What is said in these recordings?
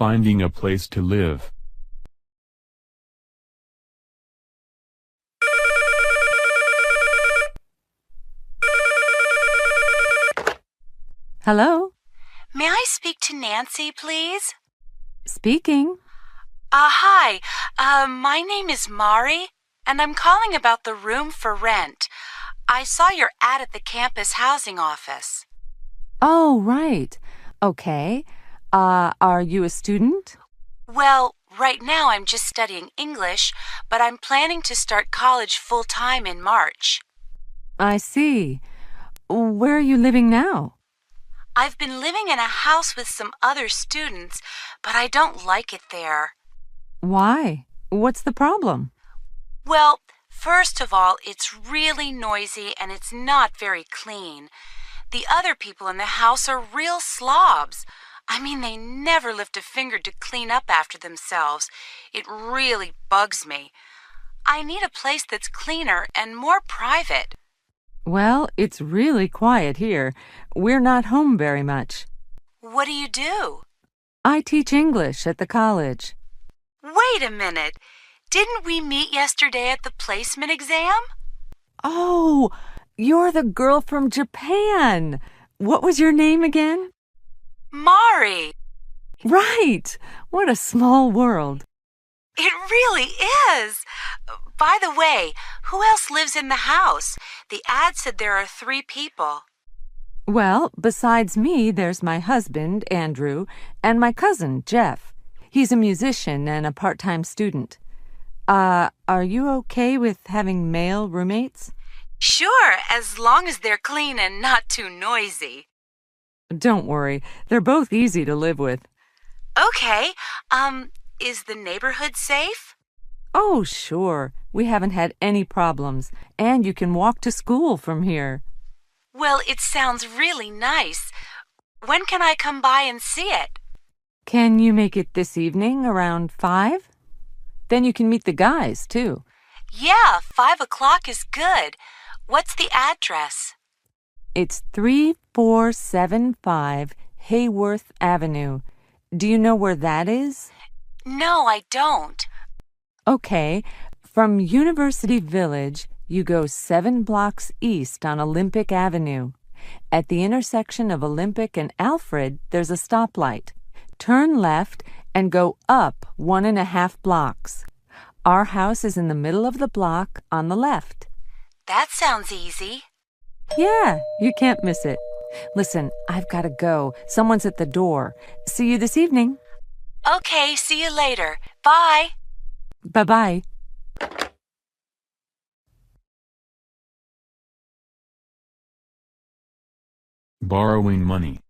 finding a place to live. Hello? May I speak to Nancy, please? Speaking. Hi. My name is Mari, and I'm calling about the room for rent. I saw your ad at the campus housing office. Oh, right. Okay. Are you a student? Well, right now I'm just studying English, but I'm planning to start college full-time in March. I see. Where are you living now? I've been living in a house with some other students, but I don't like it there. Why? What's the problem? Well, first of all, it's really noisy and it's not very clean. The other people in the house are real slobs. I mean, they never lift a finger to clean up after themselves. It really bugs me. I need a place that's cleaner and more private. Well, it's really quiet here. We're not home very much. What do you do? I teach English at the college. Wait a minute. Didn't we meet yesterday at the placement exam? Oh, you're the girl from Japan. What was your name again? Mari. Right. What a small world. It really is. By the way, who else lives in the house? The ad said there are 3 people. Well, besides me, there's my husband, Andrew, and my cousin, Jeff. He's a musician and a part-time student. Are you okay with having male roommates? Sure, as long as they're clean and not too noisy. Don't worry, they're both easy to live with. Okay, is the neighborhood safe? Oh, sure. We haven't had any problems, and you can walk to school from here. Well, it sounds really nice. When can I come by and see it? Can you make it this evening around 5? Then you can meet the guys, too. Yeah, 5 o'clock is good. What's the address? It's 3475 Hayworth Avenue. Do you know where that is? No, I don't. Okay, from University Village, you go 7 blocks east on Olympic Avenue. At the intersection of Olympic and Alfred, there's a stoplight. Turn left and go up 1.5 blocks. Our house is in the middle of the block on the left. That sounds easy. Yeah, you can't miss it. Listen, I've got to go. Someone's at the door. See you this evening. Okay, see you later. Bye. Bye-bye. Borrowing money.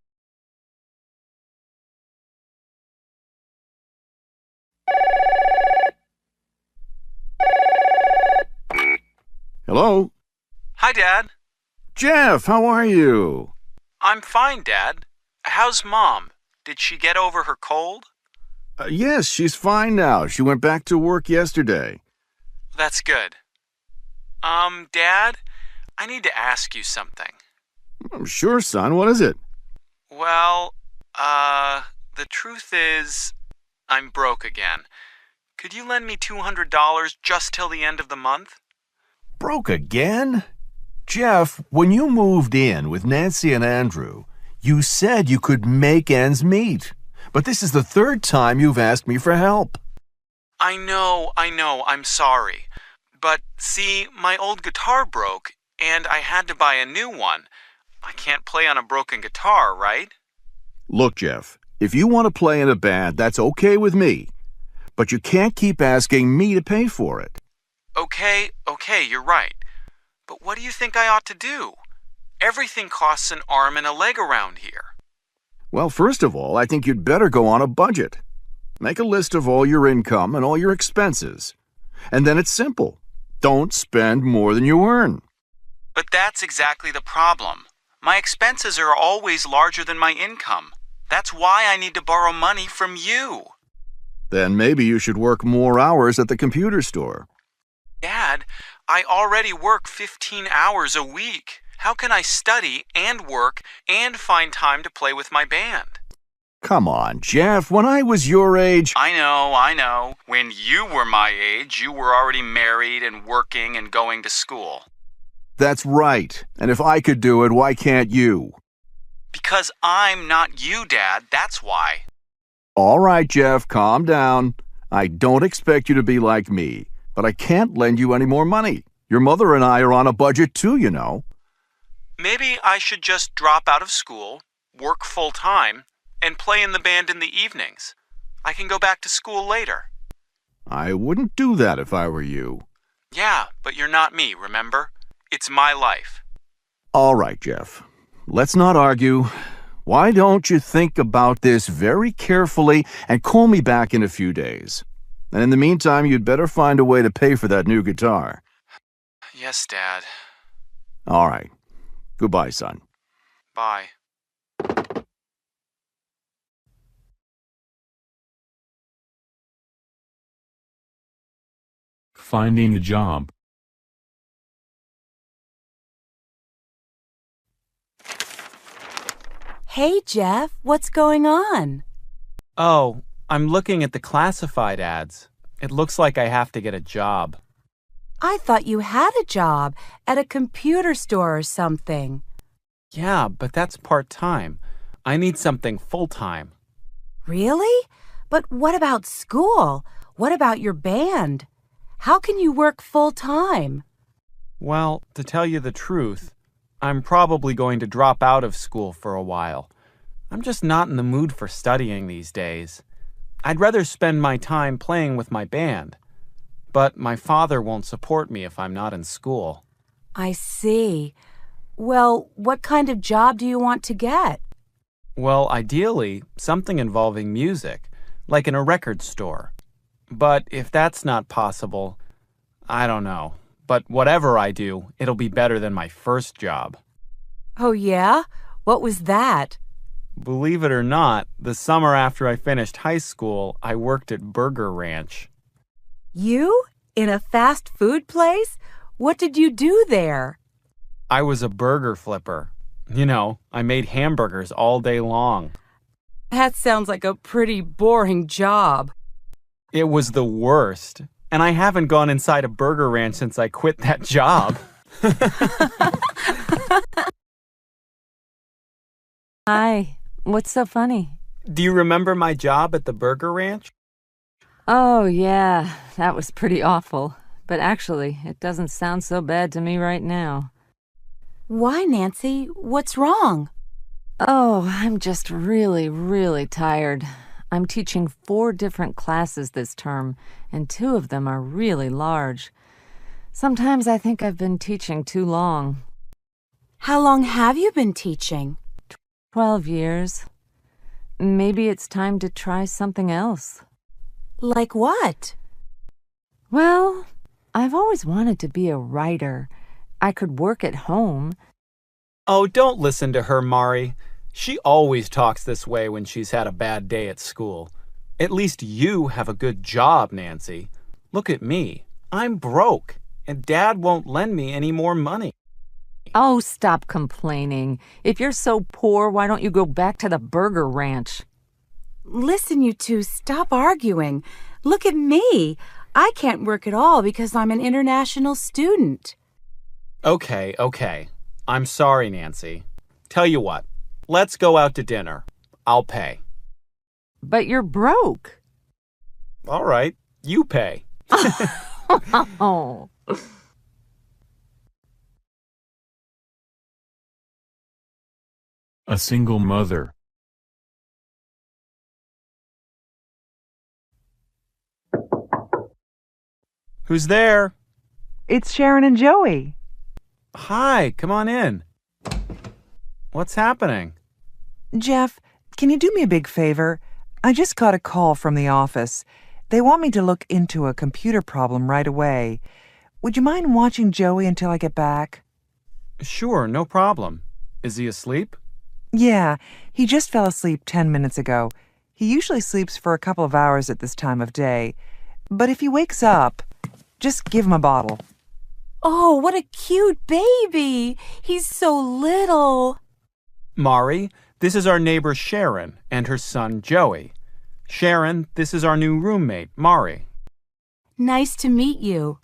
Hello? Hi, Dad. Jeff, how are you? I'm fine, Dad. How's Mom? Did she get over her cold? Yes, she's fine now. She went back to work yesterday. That's good. Dad, I need to ask you something. Sure, son. What is it? Well, the truth is, I'm broke again. Could you lend me $200 just till the end of the month? Broke again? Jeff, when you moved in with Nancy and Andrew, you said you could make ends meet. But this is the 3rd time you've asked me for help. I know, I'm sorry. But see, my old guitar broke, and I had to buy a new one. I can't play on a broken guitar, right? Look, Jeff, if you want to play in a band, that's okay with me. But you can't keep asking me to pay for it. Okay, you're right. But what do you think I ought to do? Everything costs an arm and a leg around here. Well, first of all, I think you'd better go on a budget. Make a list of all your income and all your expenses. And then it's simple. Don't spend more than you earn. But that's exactly the problem. My expenses are always larger than my income. That's why I need to borrow money from you. Then maybe you should work more hours at the computer store. Dad, I already work 15 hours a week. How can I study and work and find time to play with my band? Come on, Jeff. When I was your age... I know. When you were my age, you were already married and working and going to school. That's right. And if I could do it, why can't you? Because I'm not you, Dad. That's why. All right, Jeff, calm down. I don't expect you to be like me, but I can't lend you any more money. Your mother and I are on a budget too, you know. Maybe I should just drop out of school, work full-time, and play in the band in the evenings. I can go back to school later. I wouldn't do that if I were you. Yeah, but you're not me, remember? It's my life. All right, Jeff. Let's not argue. Why don't you think about this very carefully and call me back in a few days? And in the meantime, you'd better find a way to pay for that new guitar. Yes, Dad. All right. Goodbye, son. Bye. Finding a job. Hey, Jeff, what's going on? Oh, I'm looking at the classified ads. It looks like I have to get a job. I thought you had a job at a computer store or something. Yeah, but that's part-time. I need something full-time. Really? But what about school? What about your band? How can you work full-time? Well, to tell you the truth, I'm probably going to drop out of school for a while. I'm just not in the mood for studying these days. I'd rather spend my time playing with my band. But my father won't support me if I'm not in school. I see. Well, what kind of job do you want to get? Well, ideally, something involving music, like in a record store. But if that's not possible, I don't know. But whatever I do, it'll be better than my first job. Oh, yeah? What was that? Believe it or not, the summer after I finished high school, I worked at Burger Ranch. You? In a fast food place? What did you do there? I was a burger flipper. You know, I made hamburgers all day long. That sounds like a pretty boring job. It was the worst. And I haven't gone inside a Burger Ranch since I quit that job. Hi, what's so funny? Do you remember my job at the Burger Ranch? Oh, yeah, that was pretty awful. But actually, it doesn't sound so bad to me right now. Why, Nancy? What's wrong? Oh, I'm just really tired. I'm teaching 4 different classes this term, and 2 of them are really large. Sometimes I think I've been teaching too long. How long have you been teaching? 12 years. Maybe it's time to try something else. Like what? Well, I've always wanted to be a writer. I could work at home. Oh, don't listen to her, Mari. She always talks this way when she's had a bad day at school. At least you have a good job, Nancy. Look at me. I'm broke, and Dad won't lend me any more money. Oh, stop complaining. If you're so poor, why don't you go back to the Burger Ranch? Listen, you two, stop arguing. Look at me. I can't work at all because I'm an international student. Okay. I'm sorry, Nancy. Tell you what, let's go out to dinner. I'll pay. But you're broke. All right, you pay. Oh. A single mother. Who's there? It's Sharon and Joey. Hi, come on in. What's happening? Jeff, can you do me a big favor? I just got a call from the office. They want me to look into a computer problem right away. Would you mind watching Joey until I get back? Sure, no problem. Is he asleep? Yeah, he just fell asleep 10 minutes ago. He usually sleeps for a couple of hours at this time of day. But if he wakes up, just give him a bottle. Oh, what a cute baby. He's so little. Mari, This is our neighbor Sharon and her son Joey. Sharon, this is our new roommate, Mari. Nice to meet you.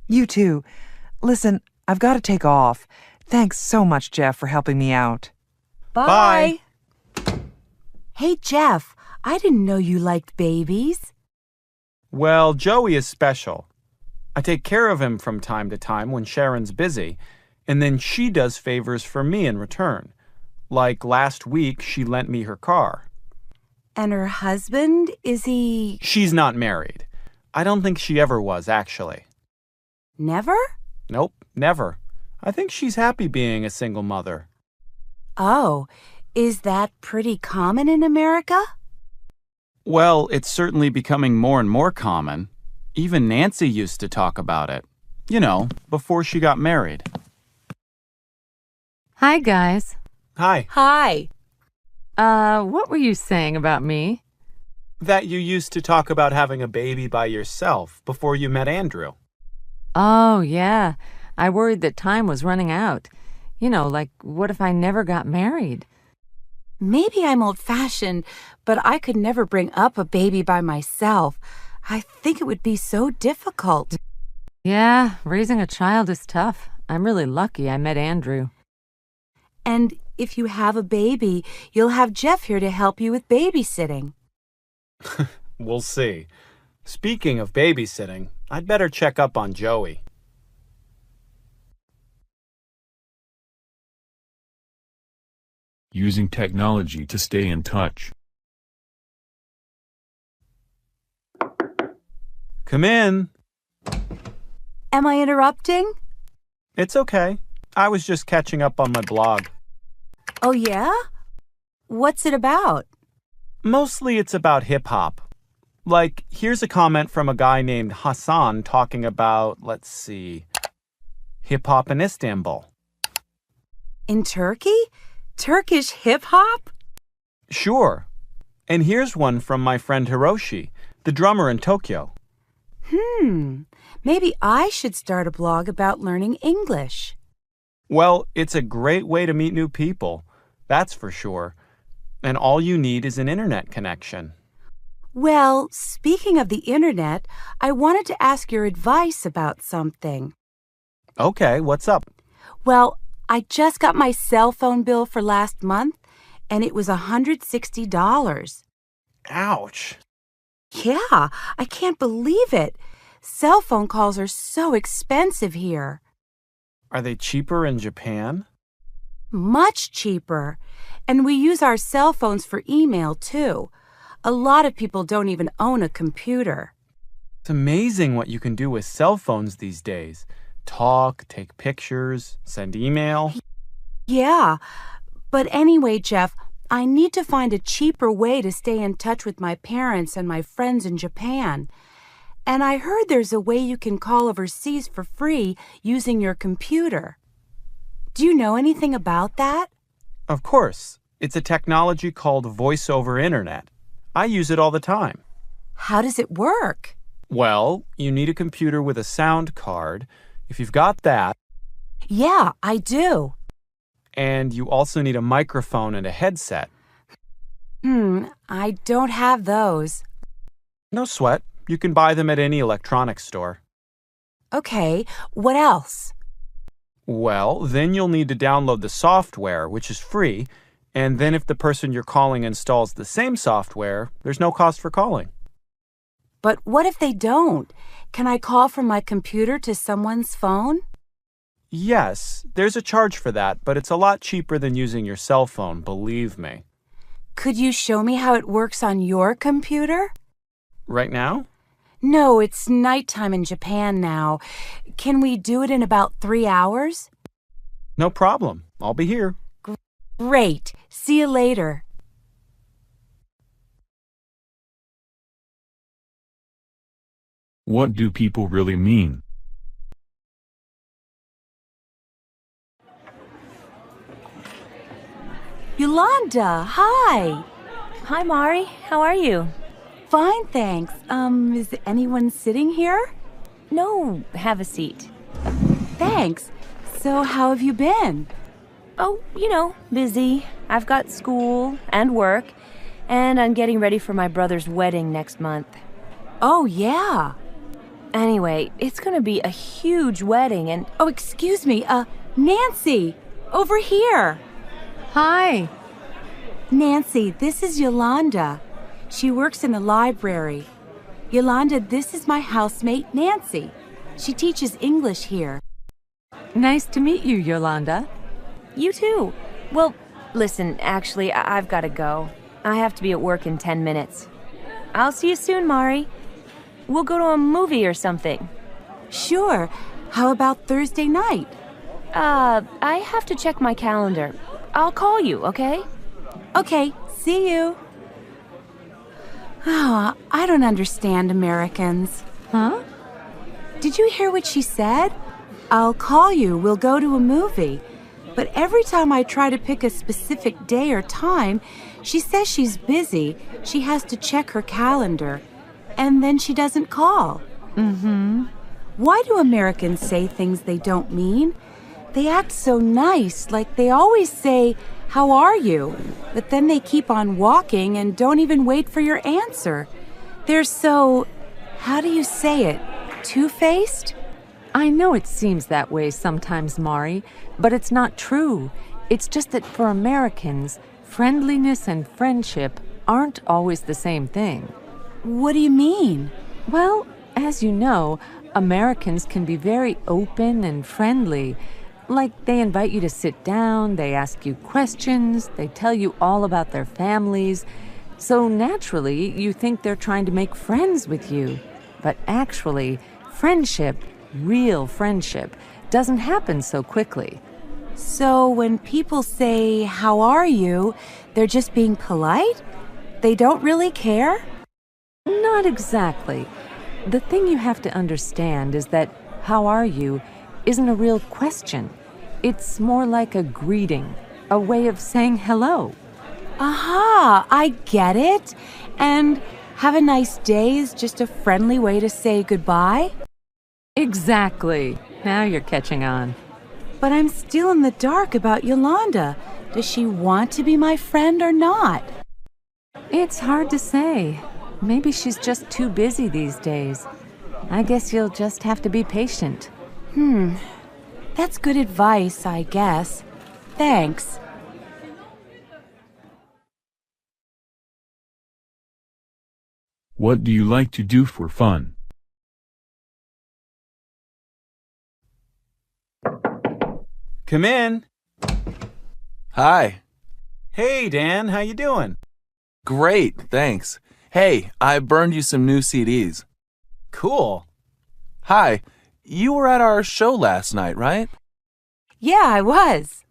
You too. Listen, I've got to take off. Thanks so much, Jeff, for helping me out. Bye. Hey, Jeff, I didn't know you liked babies. Well, Joey is special. I take care of him from time to time when Sharon's busy, and then she does favors for me in return. Like last week, she lent me her car. And her husband, is he... She's not married. I don't think she ever was, actually. Never? Nope, never. I think she's happy being a single mother. Oh, is that pretty common in America? Well, it's certainly becoming more and more common. Even Nancy used to talk about it. You know, before she got married. Hi, guys. Hi. Hi. What were you saying about me? That you used to talk about having a baby by yourself before you met Andrew. Oh, yeah. I worried that time was running out. You know, like, what if I never got married? Maybe I'm old-fashioned, but I could never bring up a baby by myself. I think it would be so difficult. Yeah, raising a child is tough. I'm really lucky I met Andrew. And if you have a baby, you'll have Jeff here to help you with babysitting. We'll see. Speaking of babysitting, I'd better check up on Joey. Using technology to stay in touch. Come in. Am I interrupting? It's okay. I was just catching up on my blog. Oh, yeah? What's it about? Mostly it's about hip-hop. Like, here's a comment from a guy named Hassan talking about, let's see, hip-hop in Istanbul. In Turkey? Turkish hip-hop? Sure. And here's one from my friend Hiroshi, the drummer in Tokyo. Maybe I should start a blog about learning English. Well, it's a great way to meet new people, that's for sure. And all you need is an internet connection. Well, speaking of the internet, I wanted to ask your advice about something. Okay, what's up? Well, I just got my cell phone bill for last month, and it was $160. Ouch. Yeah, I can't believe it. Cell phone calls are so expensive here. Are they cheaper in Japan? Much cheaper. And we use our cell phones for email, too. A lot of people don't even own a computer. It's amazing what you can do with cell phones these days. Talk, take pictures, send email. Yeah. But anyway, Jeff, I need to find a cheaper way to stay in touch with my parents and my friends in Japan. And I heard there's a way you can call overseas for free using your computer. Do you know anything about that? Of course. It's a technology called Voice over Internet. I use it all the time. How does it work? Well, you need a computer with a sound card. If you've got that... Yeah, I do. And you also need a microphone and a headset. I don't have those. No sweat. You can buy them at any electronics store. Okay, what else? Well, then you'll need to download the software, which is free, and then if the person you're calling installs the same software, there's no cost for calling. But what if they don't? Can I call from my computer to someone's phone? Yes, there's a charge for that, but it's a lot cheaper than using your cell phone, believe me. Could you show me how it works on your computer? Right now? No, it's nighttime in Japan now. Can we do it in about 3 hours? No problem. I'll be here. Great. See you later. What do people really mean? Yolanda, hi. Hi, Mari. How are you? Fine, thanks. Is anyone sitting here? No, have a seat. Thanks. So how have you been? Oh, busy. I've got school and work, and I'm getting ready for my brother's wedding next month. Oh, yeah. Anyway, it's gonna be a huge wedding and... Oh, excuse me, Nancy, over here. Hi. Nancy, this is Yolanda. She works in the library. Yolanda, this is my housemate, Nancy. She teaches English here. Nice to meet you, Yolanda. You too. Well, listen, actually, I've gotta go. I have to be at work in 10 minutes. I'll see you soon, Mari. We'll go to a movie or something. Sure. How about Thursday night? I have to check my calendar. I'll call you, okay? Okay, see you. Ah, I don't understand Americans. Huh? Did you hear what she said? I'll call you, we'll go to a movie. But every time I try to pick a specific day or time, she says she's busy, she has to check her calendar, and then she doesn't call. Mm-hmm. Why do Americans say things they don't mean? They act so nice, like they always say, "How are you?" But then they keep on walking and don't even wait for your answer. They're so, how do you say it, two-faced? I know it seems that way sometimes, Mari, but it's not true. It's just that for Americans, friendliness and friendship aren't always the same thing. What do you mean? Well, as you know, Americans can be very open and friendly. Like they invite you to sit down, they ask you questions, they tell you all about their families. So naturally, you think they're trying to make friends with you. But actually, friendship, real friendship, doesn't happen so quickly. So when people say, "How are you?" they're just being polite? They don't really care? Not exactly. The thing you have to understand is that "how are you" isn't a real question. It's more like a greeting, a way of saying hello. Aha, I get it. And "have a nice day" is just a friendly way to say goodbye? Exactly. Now you're catching on. But I'm still in the dark about Yolanda. Does she want to be my friend or not? It's hard to say. Maybe she's just too busy these days. I guess you'll just have to be patient. That's good advice, I guess. Thanks. What do you like to do for fun? Come in. Hi. Hey, Dan, how you doing? Great, thanks. Hey, I burned you some new CDs. Cool. Hi. You were at our show last night, right? Yeah, I was.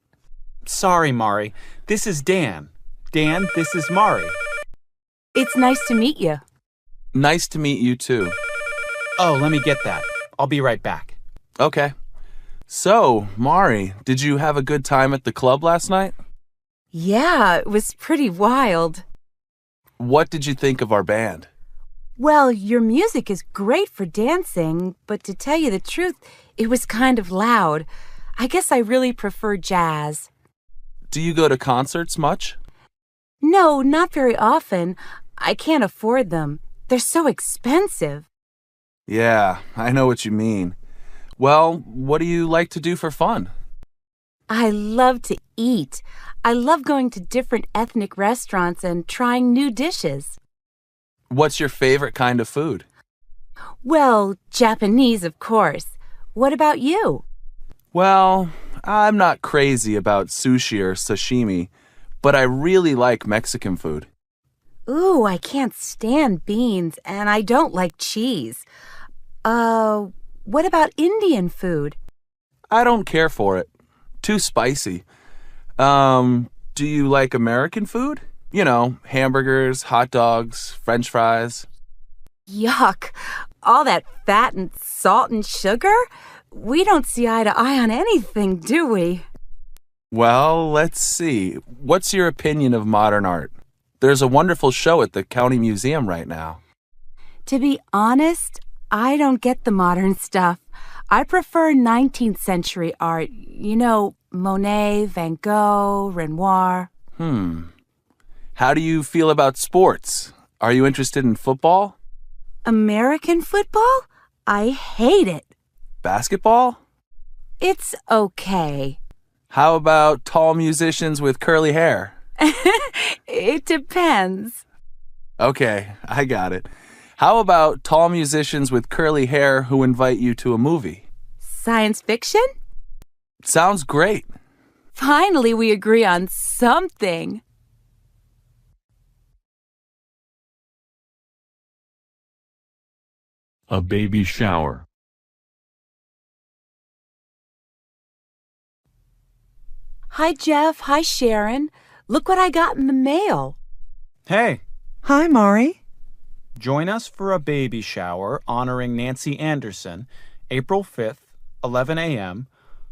Sorry, Mari. This is Dan. Dan, this is Mari. It's nice to meet you. Nice to meet you, too. Oh, let me get that. I'll be right back. Okay. So, Mari, did you have a good time at the club last night? Yeah, it was pretty wild. What did you think of our band? Well, your music is great for dancing, but to tell you the truth, it was kind of loud. I guess I really prefer jazz. Do you go to concerts much? No, not very often. I can't afford them. They're so expensive. Yeah, I know what you mean. Well, what do you like to do for fun? I love to eat. I love going to different ethnic restaurants and trying new dishes. What's your favorite kind of food? Well, Japanese, of course. What about you? Well, I'm not crazy about sushi or sashimi, but I really like Mexican food. Ooh, I can't stand beans, and I don't like cheese. What about Indian food? I don't care for it. Too spicy. Do you like American food? You know, hamburgers, hot dogs, French fries. Yuck. All that fat and salt and sugar? We don't see eye to eye on anything, do we? Well, let's see. What's your opinion of modern art? There's a wonderful show at the County Museum right now. To be honest, I don't get the modern stuff. I prefer 19th century art. You know, Monet, Van Gogh, Renoir. How do you feel about sports? Are you interested in football? American football? I hate it. Basketball? It's okay. How about tall musicians with curly hair? It depends. Okay, I got it. How about tall musicians with curly hair who invite you to a movie? Science fiction? Sounds great. Finally, we agree on something. A baby shower. Hi, Jeff. Hi, Sharon. Look what I got in the mail. Hey, Hi, Mari. join us for a baby shower honoring Nancy Anderson, April 5th, 11 a.m.,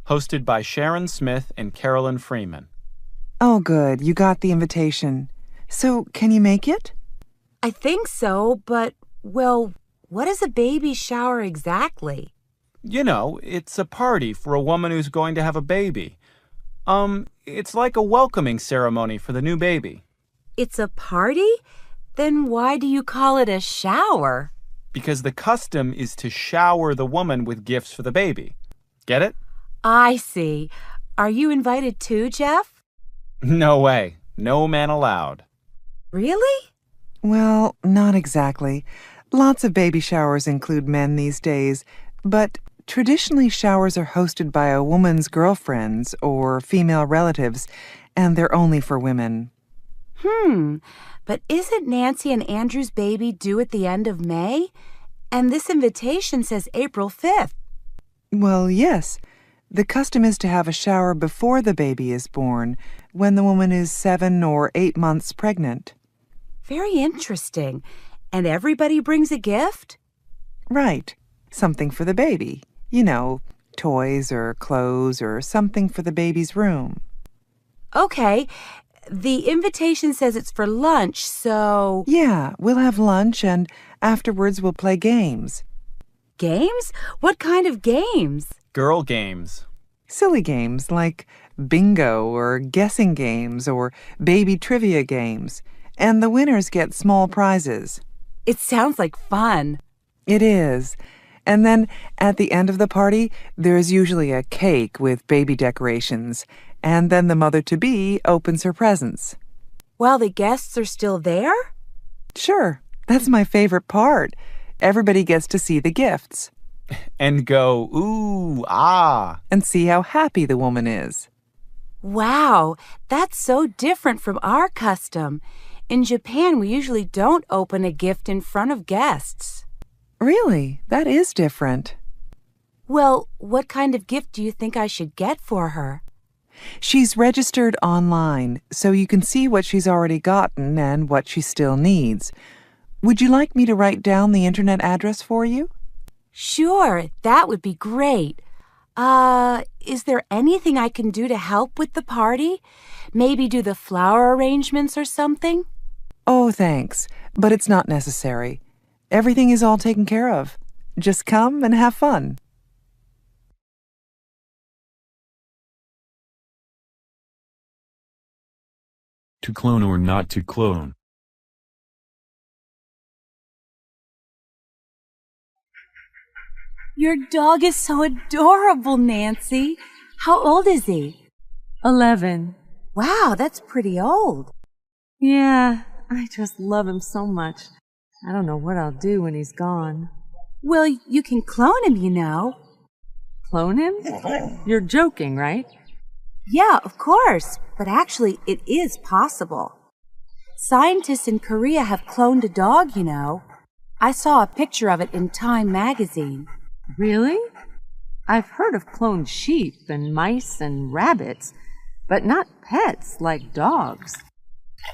hosted by Sharon Smith and Carolyn Freeman. Oh, good. You got the invitation. So, can you make it? I think so, but, well, what is a baby shower exactly? You know, it's a party for a woman who's going to have a baby. It's like a welcoming ceremony for the new baby. It's a party? Then why do you call it a shower? Because the custom is to shower the woman with gifts for the baby. Get it? I see. Are you invited too, Jeff? No way. No man allowed. Really? Well, not exactly. Lots of baby showers include men these days, but traditionally showers are hosted by a woman's girlfriends or female relatives, and they're only for women. But isn't Nancy and Andrew's baby due at the end of May? And this invitation says April 5th. Well, yes. The custom is to have a shower before the baby is born, when the woman is 7 or 8 months pregnant. Very interesting. And everybody brings a gift? Right. Something for the baby. You know, toys or clothes or something for the baby's room. Okay. The invitation says it's for lunch, so... Yeah, we'll have lunch and afterwards we'll play games. Games? What kind of games? Girl games. Silly games like bingo or guessing games or baby trivia games. And the winners get small prizes. It sounds like fun. It is. And then at the end of the party, there's usually a cake with baby decorations. And then the mother-to-be opens her presents. While the guests are still there? Sure, that's my favorite part. Everybody gets to see the gifts. And go, ooh, ah. And see how happy the woman is. Wow, that's so different from our custom. In Japan, we usually don't open a gift in front of guests. Really? That is different. Well, what kind of gift do you think I should get for her? She's registered online, so you can see what she's already gotten and what she still needs. Would you like me to write down the internet address for you? Sure, that would be great. Is there anything I can do to help with the party? Maybe do the flower arrangements or something? Oh, thanks, but it's not necessary. Everything is all taken care of. Just come and have fun. To clone or not to clone. Your dog is so adorable, Nancy. How old is he? 11. Wow, that's pretty old. Yeah, I just love him so much. I don't know what I'll do when he's gone. Well, you can clone him, you know. Clone him? You're joking, right? Yeah, of course, but actually it is possible. Scientists in Korea have cloned a dog, you know. I saw a picture of it in Time magazine. Really? I've heard of cloned sheep and mice and rabbits, but not pets like dogs.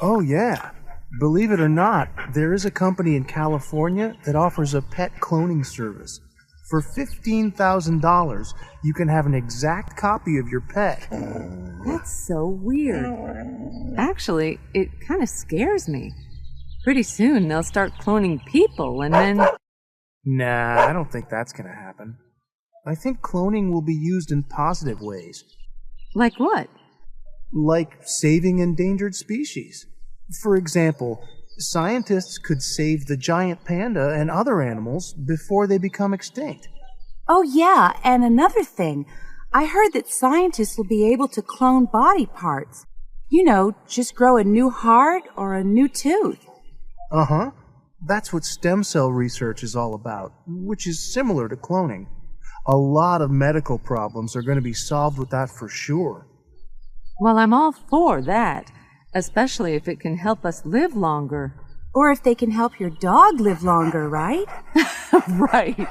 Oh, yeah. Believe it or not, there is a company in California that offers a pet cloning service. For $15,000, you can have an exact copy of your pet. That's so weird. Actually, it kind of scares me. Pretty soon they'll start cloning people and then... Nah, I don't think that's going to happen. I think cloning will be used in positive ways. Like what? like saving endangered species. For example, scientists could save the giant panda and other animals before they become extinct. Oh, yeah, and another thing. I heard that scientists will be able to clone body parts. You know, just grow a new heart or a new tooth. Uh-huh. That's what stem cell research is all about, which is similar to cloning. A lot of medical problems are going to be solved with that for sure. Well, I'm all for that, especially if it can help us live longer. Or if they can help your dog live longer, right? Right.